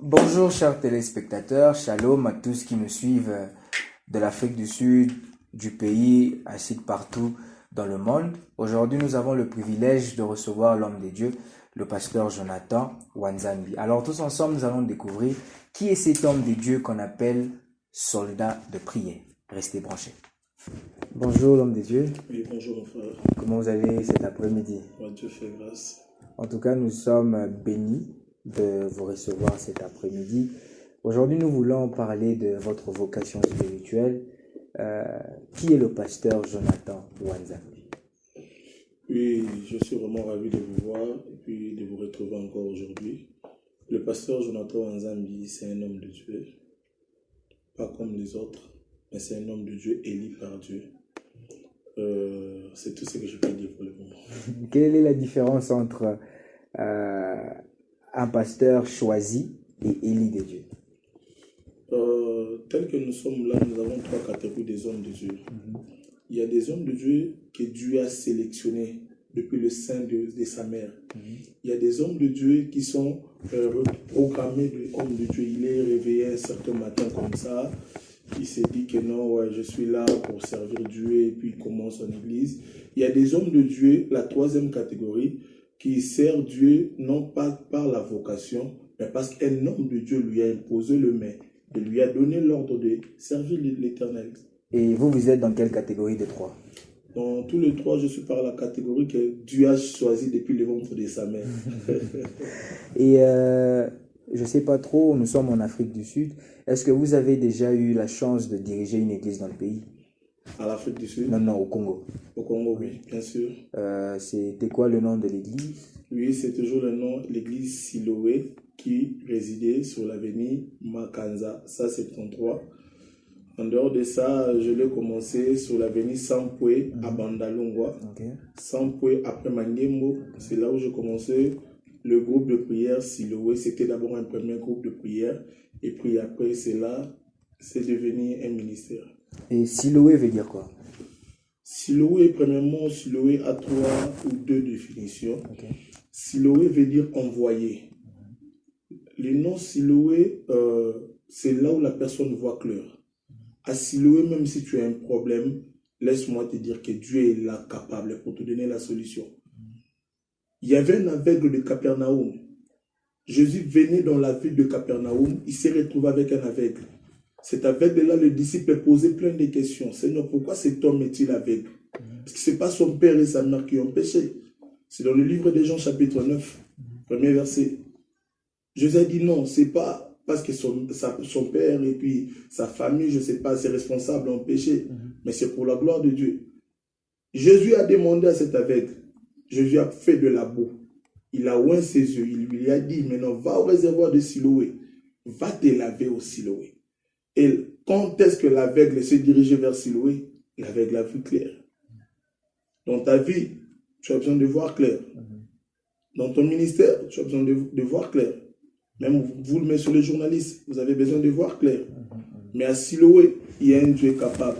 Bonjour chers téléspectateurs, shalom à tous qui nous suivent de l'Afrique du Sud, du pays, ainsi que partout dans le monde. Aujourd'hui, nous avons le privilège de recevoir l'homme de Dieu, le pasteur Jonathan Wanzambi. Alors tous ensemble, nous allons découvrir qui est cet homme de Dieu qu'on appelle soldat de prière. Restez branchés. Bonjour l'homme de Dieu. Oui, bonjour mon frère. Comment vous allez cet après-midi? Dieu fait grâce. En tout cas, nous sommes bénis de vous recevoir cet après-midi. Aujourd'hui, nous voulons parler de votre vocation spirituelle. Qui est le pasteur Jonathan Wanzambi? Oui, je suis vraiment ravi de vous voir et puis de vous retrouver encore aujourd'hui. Le pasteur Jonathan Wanzambi, c'est un homme de Dieu, pas comme les autres, mais c'est un homme de Dieu élu par Dieu. C'est tout ce que je peux dire pour le moment. Quelle est la différence entre un pasteur choisi et élu de Dieu? Tel que nous sommes là, nous avons trois catégories des hommes de Dieu. Il y a des hommes de Dieu que Dieu a sélectionnés depuis le sein de sa mère. Il y a des hommes de Dieu qui sont programmés de hommes de Dieu. Il est réveillé un certain matin comme ça. Il s'est dit que non, ouais, je suis là pour servir Dieu et puis il commence son église. Il y a des hommes de Dieu, la troisième catégorie, qui sert Dieu non pas par la vocation, mais parce qu'un homme de Dieu lui a imposé le main et lui a donné l'ordre de servir l'Éternel. Et vous, vous êtes dans quelle catégorie des trois? Dans tous les trois, je suis par la catégorie que Dieu a choisie depuis le ventre de sa mère. Et je ne sais pas trop, nous sommes en Afrique du Sud. Est-ce que vous avez déjà eu la chance de diriger une église dans le pays? À l'Afrique du Sud? Non, au Congo. Au Congo, oui, bien sûr. C'était quoi le nom de l'église? Oui, c'est toujours le nom, l'église Siloé, qui résidait sur l'avenue Makanza, ça c'est 33. En dehors de ça, je l'ai commencé sur l'avenue Sampoué à Bandalungwa. Sampoué après Mangembo, c'est là où j'ai commencé le groupe de prière Siloé. C'était d'abord un premier groupe de prière et puis après c'est là, c'est devenu un ministère. Et Siloé veut dire quoi? Siloé, premièrement, Siloé a trois ou deux définitions. Siloé veut dire envoyé. Le nom Siloé, c'est là où la personne voit clair. À Siloé, même si tu as un problème, laisse-moi te dire que Dieu est là capable pour te donner la solution. Il y avait un aveugle de Capernaum. Jésus venait dans la ville de Capernaum, il s'est retrouvé avec un aveugle. Cet aveugle-là, le disciple posait plein de questions. Seigneur, pourquoi cet homme est-il aveugle? Parce que ce n'est pas son père et sa mère qui ont péché. C'est dans le livre de Jean chapitre 9, premier verset. Jésus a dit non, ce n'est pas parce que son père et puis sa famille, je ne sais pas, ses responsables ont péché, mais c'est pour la gloire de Dieu. Jésus a demandé à cet aveugle, Jésus a fait de la boue, il a oint ses yeux, il lui a dit, maintenant va au réservoir de Siloé, va te laver au Siloé. Et quand est-ce que l'aveugle s'est dirigé vers Siloé? L'aveugle a vu clair. Dans ta vie, tu as besoin de voir clair. Dans ton ministère, tu as besoin de voir clair. Même vous le mettez sur les journalistes, vous avez besoin de voir clair. Mais à Siloé, il y a un Dieu capable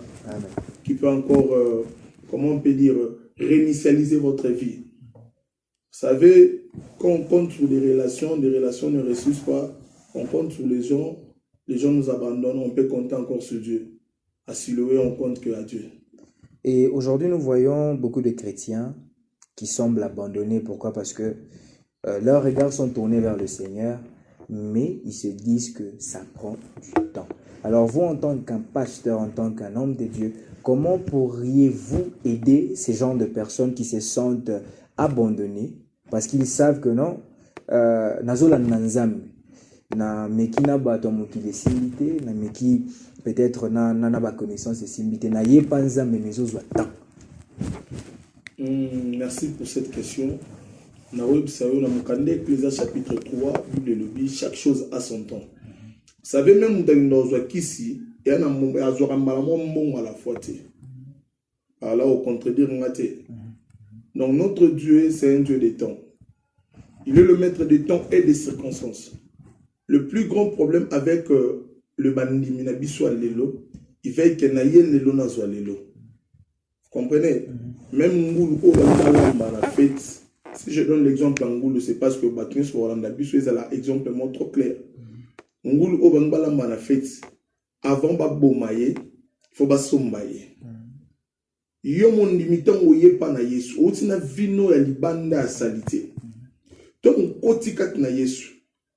qui peut encore, comment on peut dire, réinitialiser votre vie. Vous savez, quand on compte sur des relations ne ressuscitent pas. On compte sur les gens nous abandonnent, on peut compter encore sur Dieu. À Siloé, on compte que à Dieu. Et aujourd'hui, nous voyons beaucoup de chrétiens qui semblent abandonnés. Pourquoi? Parce que leurs regards sont tournés vers le Seigneur, mais ils se disent que ça prend du temps. Alors vous, en tant qu'un pasteur, en tant qu'un homme de Dieu, comment pourriez-vous aider ces genres de personnes qui se sentent abandonnées parce qu'ils savent que non, nazola nanzam na meki na bato mokili simbité, na meki peut-être na ba connaissance simbité na yepa nzambe mezozwa temps. Merci pour cette question. Dans Ecclésiaste chapitre 3, Bible le dit, chaque chose a son temps. Vous savez, même dans nos ici, il y a un à la fois. Par là, au contredire, donc notre Dieu, c'est un Dieu des temps. Il est le maître des temps et des circonstances. le plus grand problème avec le bandimi na biso à lelo, il va être na ye lelo na zo lelo. Vous comprenez? Même Ngoulou, la fête, si je donne l'exemple en Ngoulou, c'est parce que Bakin sur la biso, c'est l'exemple trop clair. Ngoulou, au Bangala, la fête, avant Babo Maye, il faut Basombaye. Yo mon limitant ou ye pa na Yesu, ou tina vino ya libanda à salité. Donc, koti kat na Yesu.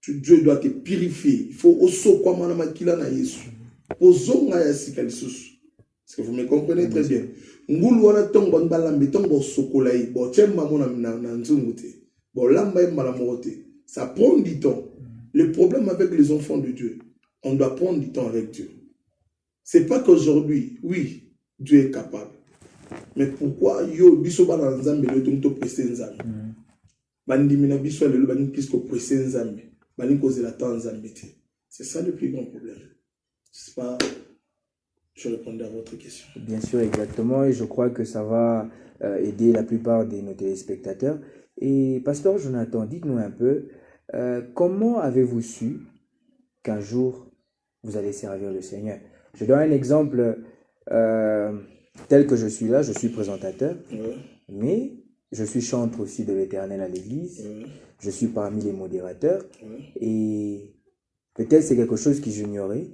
Dieu doit te purifier. Il faut aussi quoi makila na Yesu. Pozonga ya sikalisus. Est-ce que vous me comprenez très bien? Ngulu wana tongo balambe tongo sokolai. Bo chemba mona na nzungute. Bo lamba malamote. Ça prend du temps. Le problème avec les enfants de Dieu, on doit prendre du temps avec Dieu. C'est pas qu'aujourd'hui, oui, Dieu est capable. Mais pourquoi yo biso bana nzambe le tonto prester nzambe? Bandimina biso le bani kisko prester nzambe. C'est ça le plus grand problème. C'est pas... Je répondais à votre question. Bien sûr, exactement. Et je crois que ça va aider la plupart de nos téléspectateurs. Et Pasteur Jonathan, dites-nous un peu, comment avez-vous su qu'un jour, vous allez servir le Seigneur? Je donne un exemple tel que je suis là, je suis présentateur, mais je suis chantre aussi de l'Éternel à l'Église. Je suis parmi les modérateurs. Et peut-être c'est quelque chose que j'ignorais,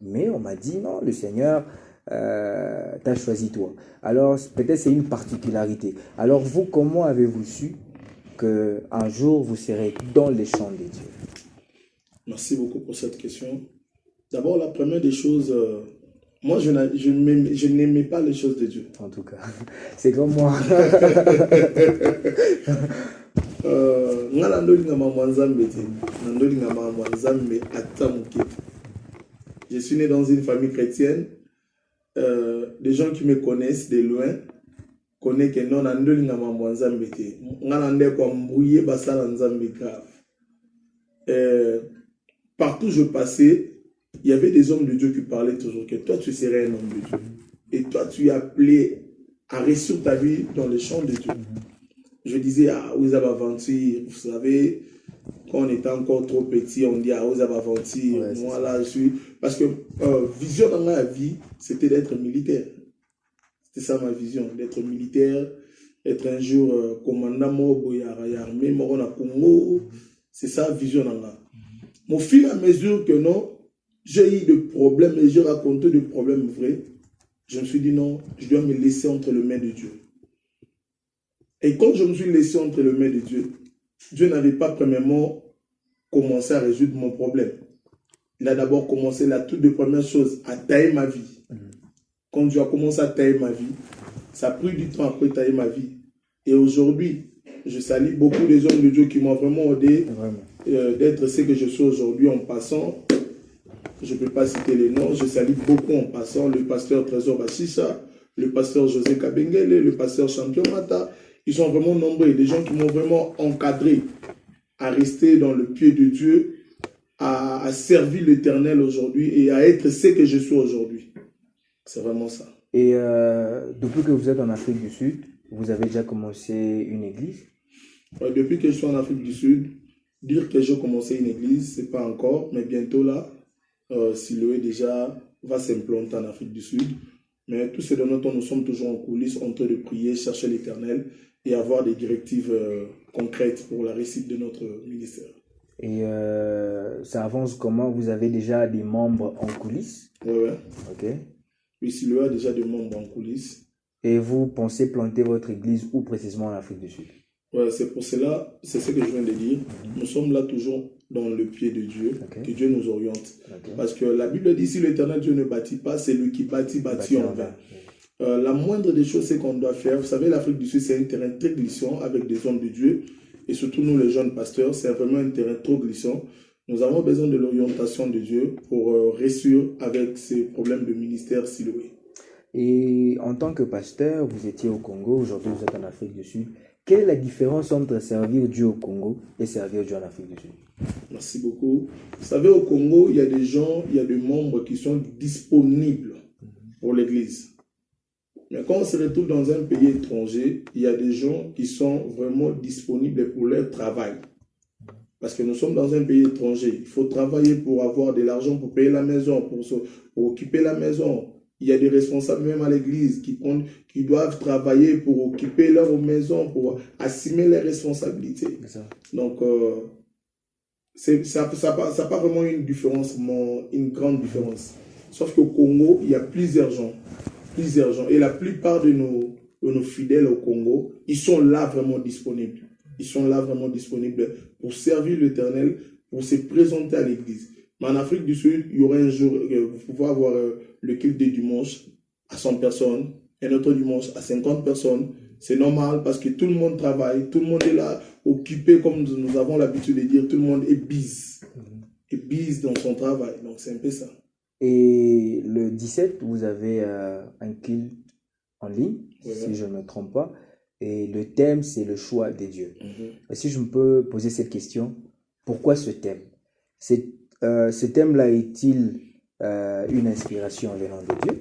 mais on m'a dit non, le Seigneur t'a choisi toi. Alors peut-être c'est une particularité. Alors vous, comment avez-vous su qu'un jour vous serez dans les champs de Dieu? Merci beaucoup pour cette question. D'abord, la première des choses, moi je n'aimais pas les choses de Dieu. En tout cas, c'est comme moi. Je suis né dans une famille chrétienne. Les gens qui me connaissent de loin connaissent que non, partout où je passais, il y avait des hommes de Dieu qui parlaient toujours que toi tu serais un homme de Dieu. Et toi tu es appelé à réussir ta vie dans les champs de Dieu. Je disais, ah, vous avez aventure, vous savez, quand on était encore trop petit, on dit, ah, vous avez aventure, moi là, je suis... Parce que vision dans ma vie, c'était d'être militaire. C'était ça ma vision, d'être militaire, être un jour commandant armée, Morona Congo, c'est ça la vision dans ma. Au fur et à mesure que non, j'ai eu des problèmes et j'ai raconté des problèmes vrais, je me suis dit non, je dois me laisser entre les mains de Dieu. Et quand je me suis laissé entre les mains de Dieu, Dieu n'avait pas premièrement commencé à résoudre mon problème. Il a d'abord commencé la toute première chose, à tailler ma vie. Quand Dieu a commencé à tailler ma vie, ça a pris du temps après tailler ma vie. Et aujourd'hui, je salue beaucoup des hommes de Dieu qui m'ont vraiment aidé d'être ce que je suis aujourd'hui en passant. Je ne peux pas citer les noms, je salue beaucoup en passant le pasteur Trésor Bachissa, le pasteur José Kabengele, le pasteur Champion Mata. Ils sont vraiment nombreux, des gens qui m'ont vraiment encadré à rester dans le pied de Dieu, à servir l'Éternel aujourd'hui et à être ce que je suis aujourd'hui. C'est vraiment ça. Et depuis que vous êtes en Afrique du Sud, vous avez déjà commencé une église? Depuis que je suis en Afrique du Sud, dire que j'ai commencé une église, c'est pas encore, mais bientôt là, Siloé déjà va s'implanter en Afrique du Sud. Mais tout ce dont nous sommes toujours en coulisses, en train de prier, chercher l'Éternel et avoir des directives concrètes pour la réussite de notre ministère. Et ça avance comment? Vous avez déjà des membres en coulisses? Oui. Ok. Oui, Siloé a déjà des membres en coulisses. Et vous pensez planter votre église où précisément en Afrique du Sud? Ouais, c'est pour cela, c'est ce que je viens de dire. Nous sommes là toujours dans le pied de Dieu, que Dieu nous oriente. Parce que la Bible dit, si l'Éternel Dieu ne bâtit pas, c'est lui qui bâtit en vain. La moindre des choses, c'est qu'on doit faire. Vous savez, l'Afrique du Sud, c'est un terrain très glissant avec des hommes de Dieu. Et surtout nous, les jeunes pasteurs, c'est vraiment un terrain trop glissant. Nous avons besoin de l'orientation de Dieu pour réussir avec ces problèmes de ministère Siloé. Et en tant que pasteur, vous étiez au Congo, aujourd'hui vous êtes en Afrique du Sud. Quelle est la différence entre servir Dieu au Congo et servir Dieu en Afrique du Sud? Merci beaucoup. Vous savez, au Congo, il y a des gens, il y a des membres qui sont disponibles pour l'Église. Mais quand on se retrouve dans un pays étranger, il y a des gens qui sont vraiment disponibles pour leur travail. Parce que nous sommes dans un pays étranger. Il faut travailler pour avoir de l'argent, pour payer la maison, pour occuper la maison. Il y a des responsables même à l'église qui doivent travailler pour occuper leur maison, pour assumer les responsabilités. Donc, ça n'a pas vraiment une différence, une grande différence. Sauf qu'au Congo, il y a plusieurs gens. Et la plupart de nos fidèles au Congo, ils sont là vraiment disponibles. Ils sont là vraiment disponibles pour servir l'Éternel, pour se présenter à l'église. Mais en Afrique du Sud, il y aura un jour, vous pouvez avoir le culte de dimanche à 100 personnes, un autre dimanche à 50 personnes. C'est normal parce que tout le monde travaille, tout le monde est là, occupé, comme nous avons l'habitude de dire, tout le monde est busy. Est busy dans son travail. Donc c'est un peu ça. Et le 17, vous avez un culte en ligne, si je ne me trompe pas. Et le thème, c'est le choix des dieux. Et si je me peux poser cette question, pourquoi ce thème? Ce thème-là est-il une inspiration venant de Dieu?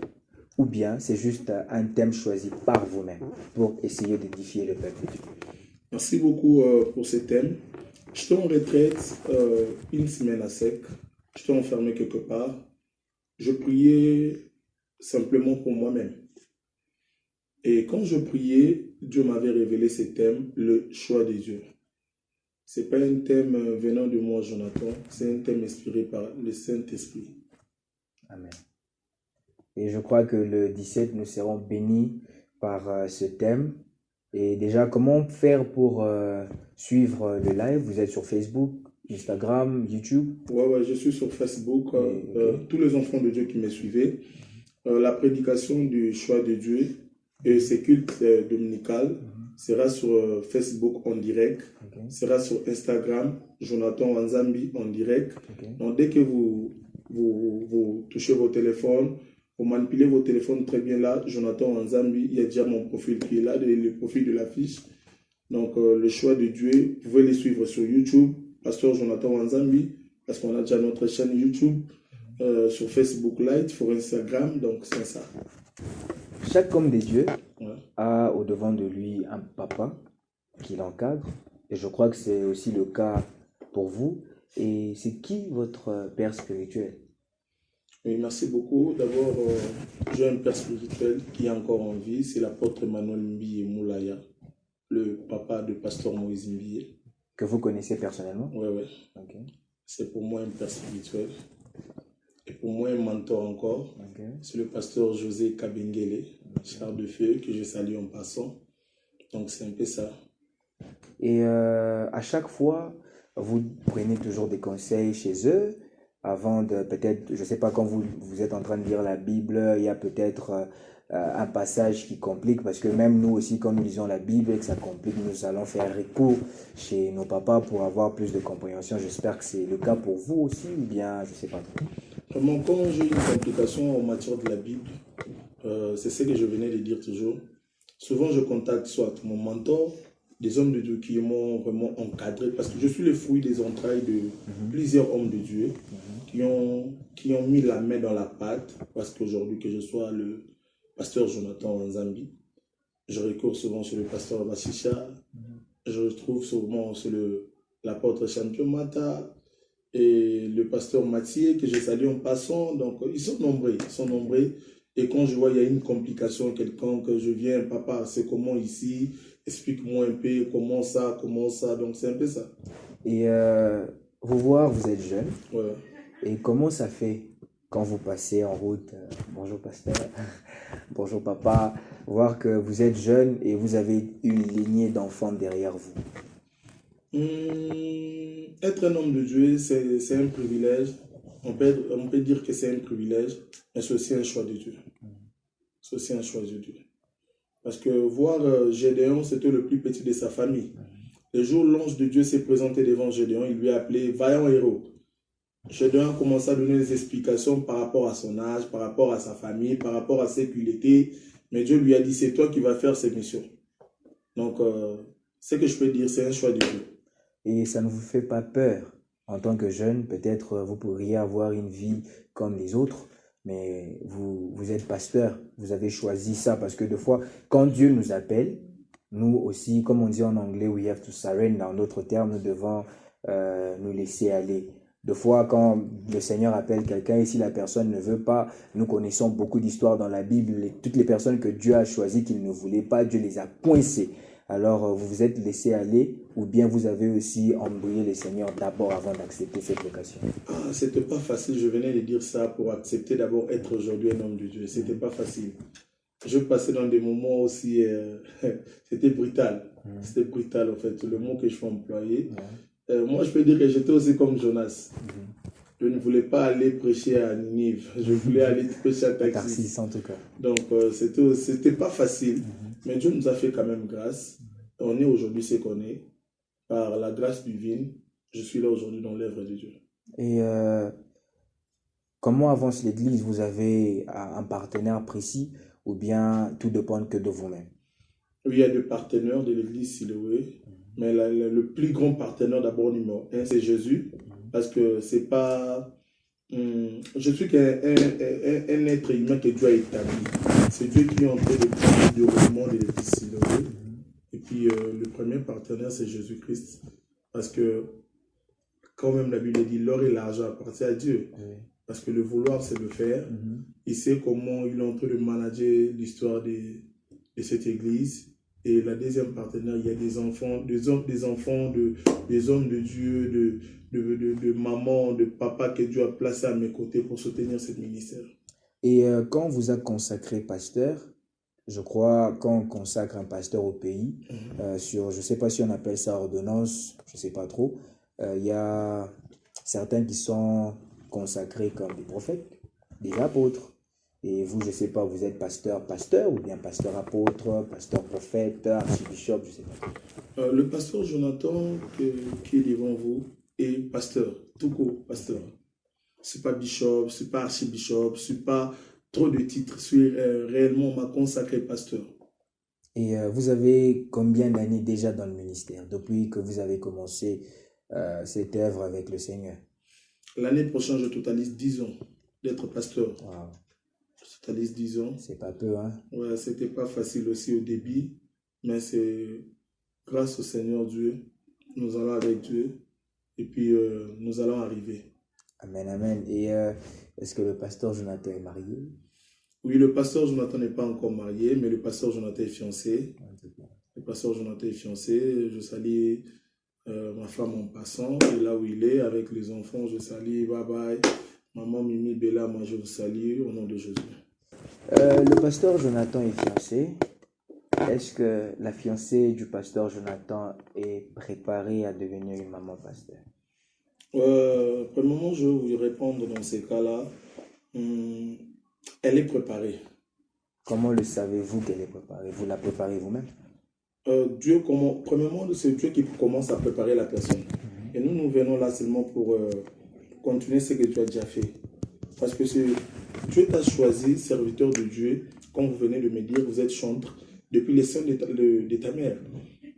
Ou bien c'est juste un thème choisi par vous-même pour essayer d'édifier le peuple de Dieu? Merci beaucoup pour ce thème. J'étais en retraite une semaine à sec. J'étais enfermé quelque part. Je priais simplement pour moi-même. Et quand je priais, Dieu m'avait révélé ce thème, le choix des dieux. Ce n'est pas un thème venant de moi, Jonathan, c'est un thème inspiré par le Saint-Esprit. Amen. Et je crois que le 17, nous serons bénis par ce thème. Et déjà, comment faire pour suivre le live? Vous êtes sur Facebook, Instagram, YouTube? Ouais, je suis sur Facebook. Tous les enfants de Dieu qui me suivaient. La prédication du choix de Dieu et ses cultes dominicales sera sur Facebook en direct, sera sur Instagram, Jonathan Wanzambi en direct. Donc dès que vous touchez vos téléphones, vous manipulez vos téléphones très bien là, Jonathan Wanzambi, il y a déjà mon profil qui est là, le profil de l'affiche. Donc le choix de Dieu, vous pouvez les suivre sur YouTube, Pasteur Jonathan Wanzambi, parce qu'on a déjà notre chaîne YouTube, sur Facebook Live, sur Instagram, donc c'est ça. Chaque homme de Dieu a au devant de lui un papa qui l'encadre. Et je crois que c'est aussi le cas pour vous. Et c'est qui votre père spirituel? Oui, merci beaucoup. D'abord, j'ai un père spirituel qui est encore en vie. C'est l'apôtre Emmanuel Mbiye Moulaya, le papa de pasteur Moïse Mbiye. Que vous connaissez personnellement? Oui. Okay. C'est pour moi un père spirituel. Et pour moi, un mentor encore, c'est le pasteur José Kabengele, Charles de Feu, que je salue en passant. Donc, c'est un peu ça. Et à chaque fois, vous prenez toujours des conseils chez eux avant de peut-être, je ne sais pas, quand vous êtes en train de lire la Bible, il y a peut-être un passage qui complique, parce que même nous aussi, quand nous lisons la Bible et que ça complique, nous allons faire recours chez nos papas pour avoir plus de compréhension. J'espère que c'est le cas pour vous aussi, ou bien je ne sais pas trop. Vraiment, quand j'ai une complication en matière de la Bible, c'est ce que je venais de dire toujours. Souvent, je contacte soit mon mentor, des hommes de Dieu qui m'ont vraiment encadré, parce que je suis le fruit des entrailles de plusieurs hommes de Dieu qui ont mis la main dans la pâte, parce qu'aujourd'hui, que je sois le pasteur Jonathan Wanzambi, je recours souvent sur le pasteur Bassisha, je trouve souvent sur l'apôtre Champion Mata, et le pasteur Mathieu, que je salue en passant. Donc, ils sont nombreux. Et quand je vois qu'il y a une complication, quelqu'un que je viens, papa, c'est comment ici, explique-moi un peu comment ça. Donc, c'est un peu ça. Et vous êtes jeune. Ouais. Et comment ça fait quand vous passez en route, bonjour pasteur, bonjour papa, voir que vous êtes jeune et vous avez une lignée d'enfants derrière vous? Être un homme de Dieu, c'est un privilège. On peut dire que c'est un privilège, mais c'est aussi un choix de Dieu. C'est aussi un choix de Dieu. Parce que voir Gédéon, c'était le plus petit de sa famille. Le jour où l'ange de Dieu s'est présenté devant Gédéon, il lui a appelé vaillant héros. Gédéon a commencé à donner des explications par rapport à son âge, par rapport à sa famille, par rapport à ce qu'il était. Mais Dieu lui a dit, c'est toi qui vas faire cette mission. Donc, ce que je peux dire, c'est un choix de Dieu. Et ça ne vous fait pas peur? En tant que jeune, peut-être vous pourriez avoir une vie comme les autres, mais vous êtes pasteur, vous avez choisi ça, parce que des fois, quand Dieu nous appelle, nous aussi, comme on dit en anglais, we have to surrender, en d'autres termes, nous devons nous laisser aller. Des fois, quand le Seigneur appelle quelqu'un et si la personne ne veut pas, nous connaissons beaucoup d'histoires dans la Bible. Toutes les personnes que Dieu a choisies qu'il ne voulait pas, Dieu les a coincées. Alors, vous vous êtes laissé aller ou bien vous avez aussi embrouillé le Seigneur d'abord avant d'accepter cette vocation? C'était pas facile, je venais de dire ça pour accepter d'abord être aujourd'hui un homme de Dieu. C'était pas facile. Je passais dans des moments aussi, c'était brutal. C'était brutal en fait, le mot que je peux employer. Moi, je peux dire que j'étais aussi comme Jonas. Je ne voulais pas aller prêcher à Ninive. Je voulais aller prêcher à Tarsis. En tout cas. Donc, c'était pas facile. Mais Dieu nous a fait quand même grâce. On est aujourd'hui ce qu'on est. Par la grâce divine, je suis là aujourd'hui dans l'œuvre de Dieu. Et comment avance l'Église? Vous avez un partenaire précis ou bien tout dépend que de vous-même? Oui, il y a des partenaires de l'Église Siloé. Mais le plus grand partenaire d'abord numéro 1, c'est Jésus. Parce que c'est pas... je suis qu'un être humain que Dieu a établi. C'est Dieu qui est en train de prendre le déroulement de l'Église Siloé. Et puis le premier partenaire, c'est Jésus-Christ. Parce que quand même la Bible dit l'or et l'argent appartiennent à Dieu. Parce que le vouloir, c'est le faire. Il sait comment il est en train de manager l'histoire de cette Église. Et la deuxième partenaire, il y a des enfants, des hommes de Dieu, de maman, de papa que Dieu a placé à mes côtés pour soutenir ce ministère. Et quand on vous a consacré pasteur, je crois quand on consacre un pasteur au pays, je ne sais pas si on appelle ça ordonnance, je ne sais pas trop, il y a certains qui sont consacrés comme des prophètes, des apôtres. Et vous, je ne sais pas, vous êtes pasteur ou bien pasteur apôtre, pasteur prophète, archibishop, je ne sais pas. Le pasteur Jonathan qui est devant vous est pasteur, tout court pasteur. Ce n'est pas bishop, ce n'est pas archibishop, ce n'est pas trop de titres. Je suis réellement ma consacré pasteur. Et vous avez combien d'années déjà dans le ministère, depuis que vous avez commencé cette œuvre avec le Seigneur? L'année prochaine, je totalise 10 ans d'être pasteur. Wow. Je totalise 10 ans. C'est pas peu, hein? Ouais, c'était pas facile aussi au début, mais c'est grâce au Seigneur Dieu, nous allons avec Dieu, et puis nous allons arriver. Amen, amen. Et est-ce que le pasteur Jonathan est marié? Oui, le pasteur Jonathan n'est pas encore marié, mais le pasteur Jonathan est fiancé. Le pasteur Jonathan est fiancé. Je salue ma femme en passant, et là où il est, avec les enfants, je salue, bye bye. Maman Mimi Bella, moi je vous salue au nom de Jésus. Le pasteur Jonathan est fiancé. Est-ce que la fiancée du pasteur Jonathan est préparée à devenir une maman pasteur? Premièrement, je vais vous répondre dans ces cas-là. Elle est préparée. Comment le savez-vous qu'elle est préparée? Vous la préparez vous-même? Premièrement, c'est Dieu qui commence à préparer la personne. Et nous venons là seulement pour continuer ce que tu as déjà fait. Parce que Dieu t'a choisi, serviteur de Dieu, comme vous venez de me dire, vous êtes chantre depuis les seins de ta mère.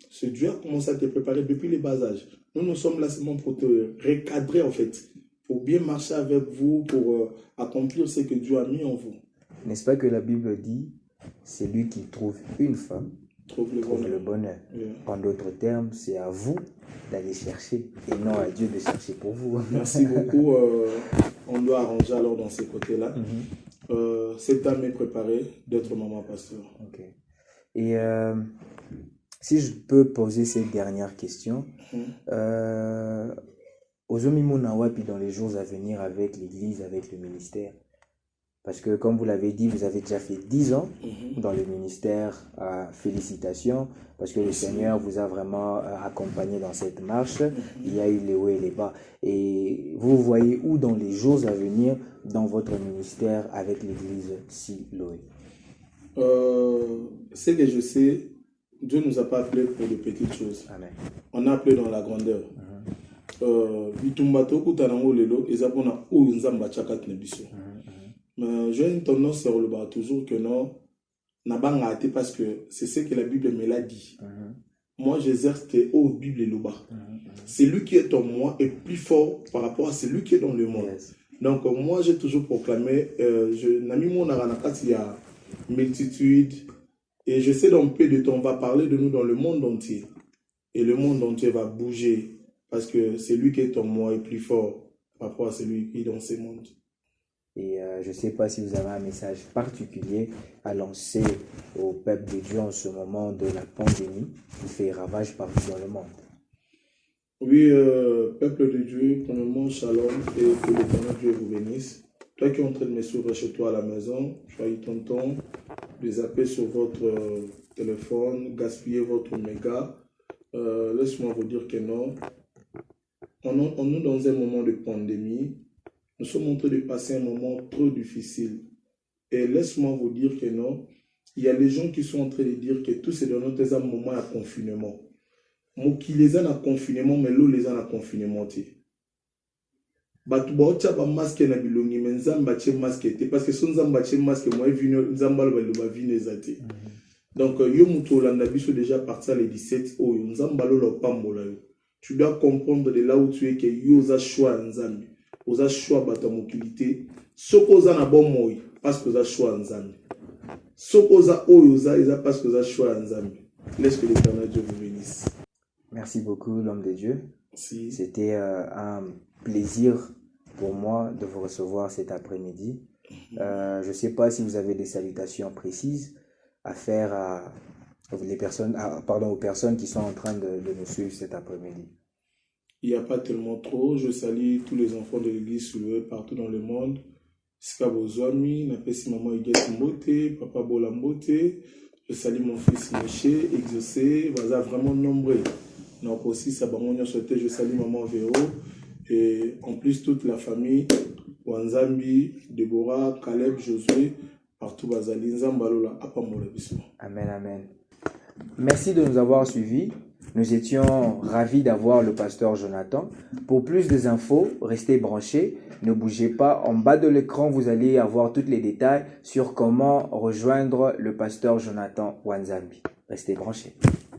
Ce Dieu a commencé à te préparer depuis les bas âges. Nous sommes là seulement pour te recadrer en fait, pour bien marcher avec vous, pour accomplir ce que Dieu a mis en vous. N'est-ce pas que la Bible dit, c'est lui qui trouve une femme, trouve le bonheur. Yeah. En d'autres termes, c'est à vous d'aller chercher et non à Dieu de chercher pour vous. Merci beaucoup. On doit arranger alors dans ces côtés-là. Cette dame est préparée d'être maman pasteur. Ok. Et si je peux poser cette dernière question, Ozomimonawapi dans les jours à venir avec l'église, avec le ministère, parce que comme vous l'avez dit, vous avez déjà fait 10 ans dans le ministère. Félicitations, parce que le Seigneur vous a vraiment accompagné dans cette marche. Il y a eu les hauts et les bas. Et vous voyez où dans les jours à venir dans votre ministère avec l'église Siloé? Ce que je sais, Dieu ne nous a pas appelés pour de petites choses. Amen. On a appelé dans la grandeur. Mais j'ai une tendance sur le bas toujours que non, parce que c'est ce que la Bible me l'a dit. Moi, j'exerce que la Bible et le bas. Celui qui est en moi est plus fort par rapport à celui qui est dans le monde. Yes. Donc, moi, j'ai toujours proclamé, il y a multitude, et je sais dans peu de temps, on va parler de nous dans le monde entier. Et le monde entier va bouger. parce que celui qui est en moi est plus fort par rapport à celui qui est dans ce monde. Et je ne sais pas si vous avez un message particulier à lancer au peuple de Dieu en ce moment de la pandémie qui fait ravage partout dans le monde. Oui, peuple de Dieu, premièrement, shalom et que l'éternel Dieu vous bénisse. Toi qui es en train de me suivre chez toi à la maison, choisis ton temps, de zapper sur votre téléphone, gaspiller votre méga. Laisse-moi vous dire que non. On est dans un moment de pandémie. Nous sommes en train de passer un moment trop difficile. Et laisse-moi vous dire que non. Il y a des gens qui sont en train de dire que tout c'est dans notre moment à confinement. Moi qui les a en confinement, mais l'eau les a en confinement. Batu baocha ba masque na bilongi mais nzamba che masque te parce que son nzamba che masque moi vino nzamba ba vino zate. Donc yo muto landa biso déjà partir le 17 oh nzamba lo pambola yo. Tu dois comprendre de là où tu es que yo za choix nzambi. Oza choix bata mokilité. Soko za na bon moi parce que za choix nzambi. Soko za oyo za eza parce que za choix nzambi. Laisse que l'Éternel Dieu vous bénisse. Merci beaucoup l'homme de Dieu. Si. C'était un plaisir pour moi de vous recevoir cet après-midi. Je ne sais pas si vous avez des salutations précises à faire aux personnes qui sont en train de nous suivre cet après-midi. Il n'y a pas tellement trop. Je salue tous les enfants de l'église partout dans le monde. Skabozwami, Napesi Maman Iguet Mbote, Papa Bola Mbote. Je salue mon fils Miché, exaucé, Baza vraiment nombreux. Donc aussi, Sabamonia Soté, je salue Maman Véro. Et en plus, toute la famille, Wanzambi, Déborah, Caleb, Josué, partout Bazali, Nzambalola, Apamola Bismo. Amen, amen. Merci de nous avoir suivis. Nous étions ravis d'avoir le pasteur Jonathan. Pour plus d'infos, restez branchés. Ne bougez pas. En bas de l'écran, vous allez avoir tous les détails sur comment rejoindre le pasteur Jonathan Wanzambi. Restez branchés.